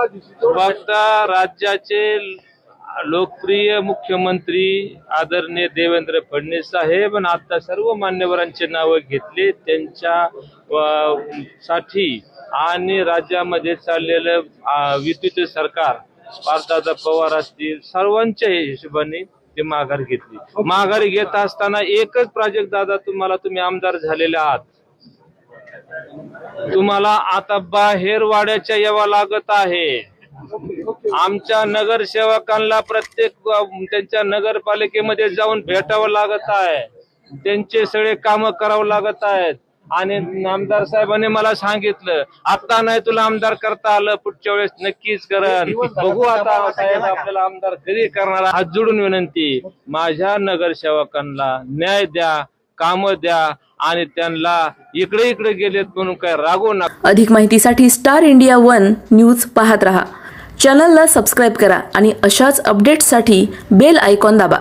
फक्त राज्याचे लोकप्रिय मुख्यमंत्री आदरणीय देवेंद्र फडणवीस साहेब आणि आता सर्व मान्यवरांचे नाव घेतले त्यांच्या साठी आणि राज्यामध्ये चाललेलं विद्युत सरकार पार्थदादा पवार असतील सर्वांच्या हिशोबाने ते माघार घेतली। माघार घेत असताना एकच प्रोजेक्ट दादा तुम्ही आमदार झालेले आहात, तुम्हाला आता बाहेर वाड्याच्या यावं लागत आहे। आमच्या नगरसेवकांना प्रत्येक त्यांच्या नगरपालिकेमध्ये जाऊन भेटावं लागत आहे, त्यांचे सगळे काम करावं लागत आहेत। आणि आमदार साहेबांनी मला सांगितलं आता नाही तुला आमदार करता आलं पुढच्या वेळेस नक्कीच करण, बघू आता साहेब आपल्याला आमदार कधी करणार। हात जोडून विनंती, माझ्या नगरसेवकांना न्याय द्या, काम द्या आणि त्यांना इकडे गेलेत म्हणून काय रागवू नका। अधिक माहितीसाठी स्टार इंडिया 1 न्यूज पाहत रहा। चॅनलला सबस्क्राइब करा आणि अशाच अपडेट्ससाठी बेल आयकॉन दाबा।